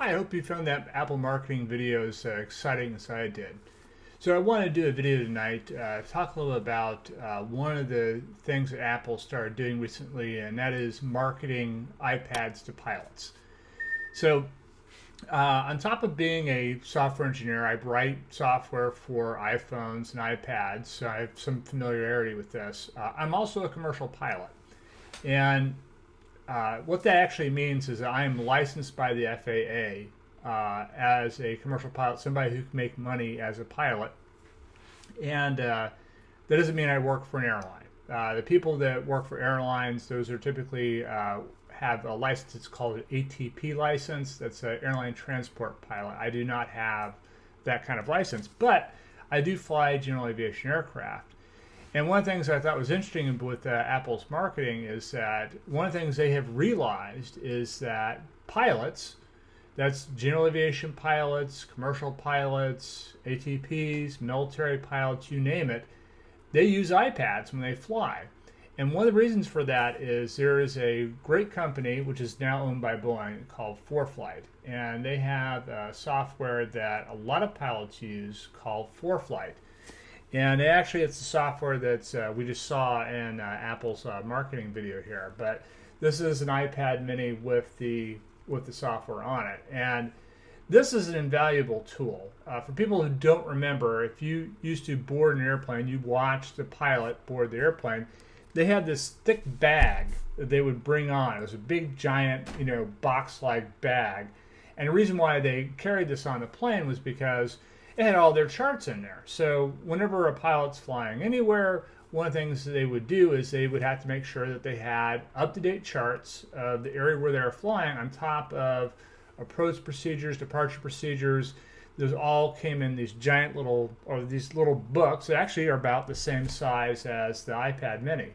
Hi, I hope you found that Apple marketing video as exciting as I did. So I want to do a video tonight, talk a little about one of the things that Apple started doing recently, and that is marketing iPads to pilots. So on top of being a software engineer, I write software for iPhones and iPads, so I have some familiarity with this. I'm also a commercial pilot. And what that actually means is that I am licensed by the FAA as a commercial pilot, somebody who can make money as a pilot. And that doesn't mean I work for an airline. The people that work for airlines, those are typically have a license. It's called an ATP license. That's an Airline Transport Pilot. I do not have that kind of license, but I do fly general aviation aircraft. And one of the things I thought was interesting with Apple's marketing is that one of the things they have realized is that pilots, that's general aviation pilots, commercial pilots, ATPs, military pilots, you name it, they use iPads when they fly. And one of the reasons for that is there is a great company, which is now owned by Boeing, called ForeFlight. And they have software that a lot of pilots use called ForeFlight. And actually, it's the software that we just saw in Apple's marketing video here. But this is an iPad mini with the software on it. And this is an invaluable tool. For people who don't remember, if you used to board an airplane, you watched the pilot board the airplane, they had this thick bag that they would bring on. It was a big, giant, box-like bag. And the reason why they carried this on the plane was because it had all their charts in there. So whenever a pilot's flying anywhere, one of the things that they would do is they would have to make sure that they had up-to-date charts of the area where they're flying on top of approach procedures, departure procedures. Those all came in these giant these little books that actually are about the same size as the iPad mini.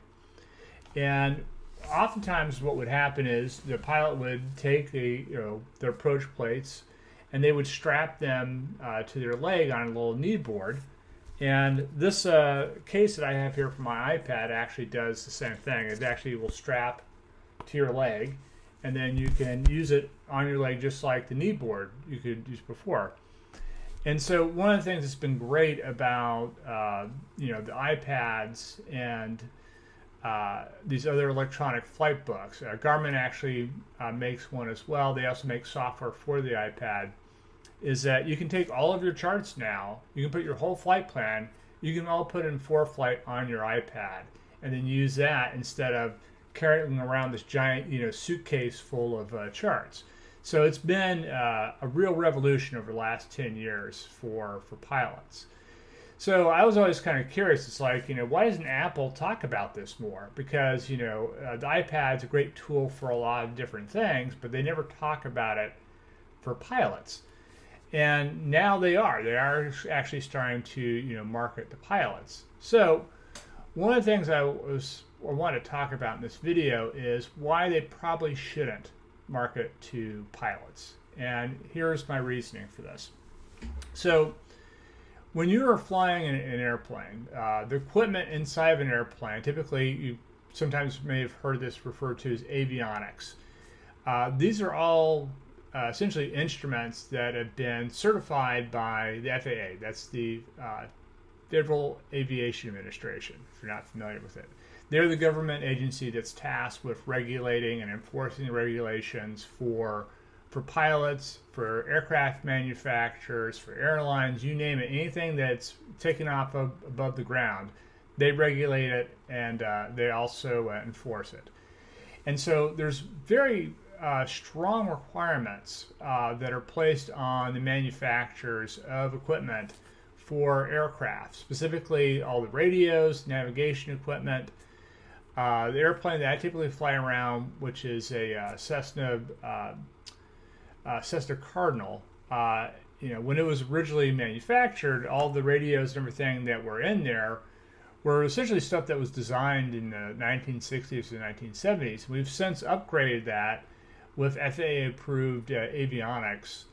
And oftentimes what would happen is the pilot would take their approach plates, and they would strap them to their leg on a little knee board. And this case that I have here for my iPad actually does the same thing. It actually will strap to your leg, and then you can use it on your leg just like the knee board you could use before. And so one of the things that's been great about the iPads and these other electronic flight books, Garmin actually makes one as well. They also make software for the iPad. Is that you can take all of your charts now, you can put your whole flight plan, you can all put in ForeFlight on your iPad, and then use that instead of carrying around this giant suitcase full of charts. So it's been a real revolution over the last 10 years for pilots. So I was always kind of curious. It's like, why doesn't Apple talk about this more? Because, the iPad's a great tool for a lot of different things, but they never talk about it for pilots. And now they are. They are actually starting to, market to pilots. So one of the things I want to talk about in this video is why they probably shouldn't market to pilots. And here's my reasoning for this. So when you are flying an airplane, the equipment inside of an airplane, typically you sometimes may have heard this referred to as avionics. These are all essentially instruments that have been certified by the FAA. That's the Federal Aviation Administration, if you're not familiar with it. They're the government agency that's tasked with regulating and enforcing the regulations for pilots, for aircraft manufacturers, for airlines, you name it. Anything that's taken off above the ground, they regulate it, and they also enforce it. And so there's very strong requirements that are placed on the manufacturers of equipment for aircraft, specifically all the radios, navigation equipment. The airplane that I typically fly around, which is a Cessna Cardinal, when it was originally manufactured, all the radios and everything that were in there were essentially stuff that was designed in the 1960s and 1970s. We've since upgraded that with FAA-approved avionics,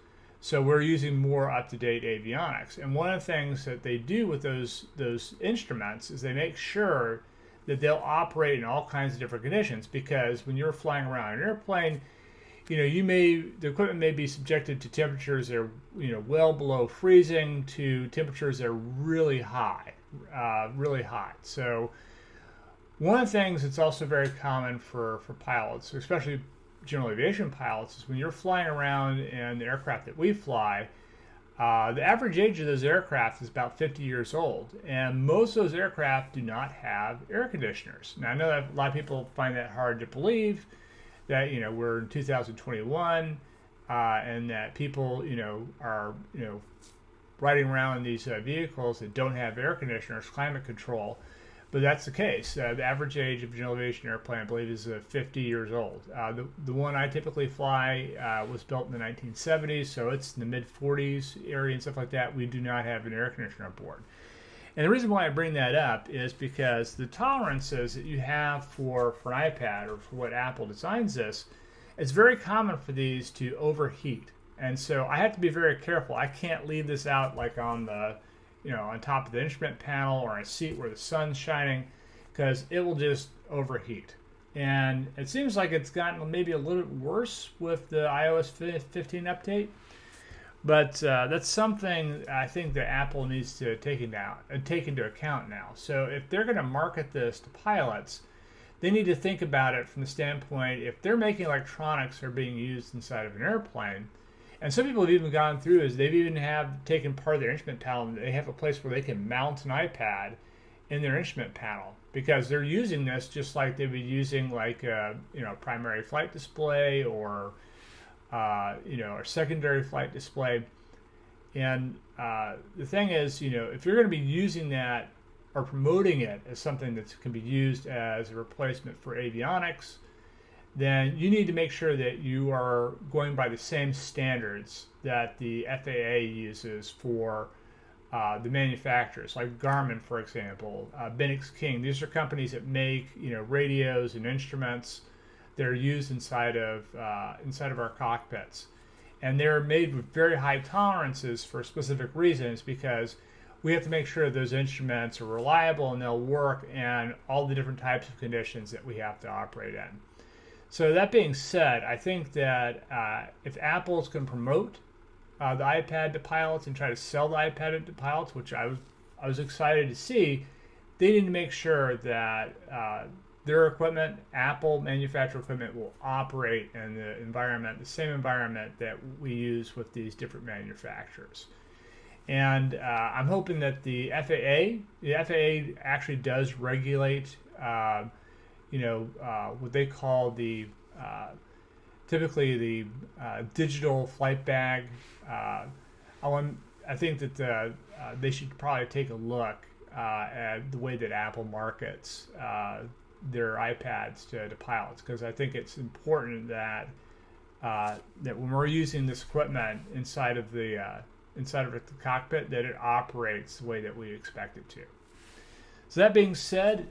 so we're using more up-to-date avionics. And one of the things that they do with those instruments is they make sure that they'll operate in all kinds of different conditions, because when you're flying around an airplane, the equipment may be subjected to temperatures that are, well below freezing to temperatures that are really high, really hot. So one of the things that's also very common for pilots, especially general aviation pilots, is when you're flying around in the aircraft that we fly, the average age of those aircraft is about 50 years old, and most of those aircraft do not have air conditioners. Now, I know that a lot of people find that hard to believe, that we're in 2021, and that people are riding around in these vehicles that don't have air conditioners, climate control. But that's the case. The average age of a general aviation airplane, I believe, is 50 years old. The one I typically fly was built in the 1970s, so it's in the mid-40s area and stuff like that. We do not have an air conditioner on board. And the reason why I bring that up is because the tolerances that you have for an iPad, or for what Apple designs this, it's very common for these to overheat. And so I have to be very careful. I can't leave this out like on the on top of the instrument panel or on a seat where the sun's shining, because it will just overheat. And it seems like it's gotten maybe a little bit worse with the iOS 15 update, but that's something I think that Apple needs to take into account now. So if they're going to market this to pilots, they need to think about it from the standpoint, if they're making electronics that are being used inside of an airplane. And some people have even gone through is they've even taken part of their instrument panel, and they have a place where they can mount an iPad in their instrument panel, because they're using this just like they'd be using like a primary flight display or a secondary flight display. And the thing is, if you're going to be using that or promoting it as something that can be used as a replacement for avionics, then you need to make sure that you are going by the same standards that the FAA uses for the manufacturers, like Garmin, for example, Benix King. These are companies that make radios and instruments that are used inside of our cockpits, and they're made with very high tolerances for specific reasons, because we have to make sure those instruments are reliable and they'll work in all the different types of conditions that we have to operate in. So that being said, I think that if Apple's going to promote the iPad to pilots and try to sell the iPad to pilots, which I was excited to see, they need to make sure that their equipment, Apple manufactured equipment, will operate in the same environment that we use with these different manufacturers. And I'm hoping that the FAA actually does regulate what they call typically the digital flight bag. I think that they should probably take a look at the way that Apple markets their iPads to pilots, because I think it's important that when we're using this equipment inside of the cockpit, that it operates the way that we expect it to. So that being said,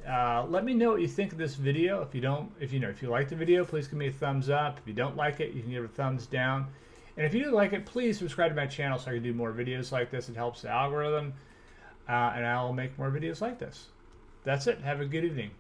let me know what you think of this video. If you like the video, please give me a thumbs up. If you don't like it, you can give it a thumbs down. And if you do like it, please subscribe to my channel so I can do more videos like this. It helps the algorithm, and I'll make more videos like this. That's it. Have a good evening.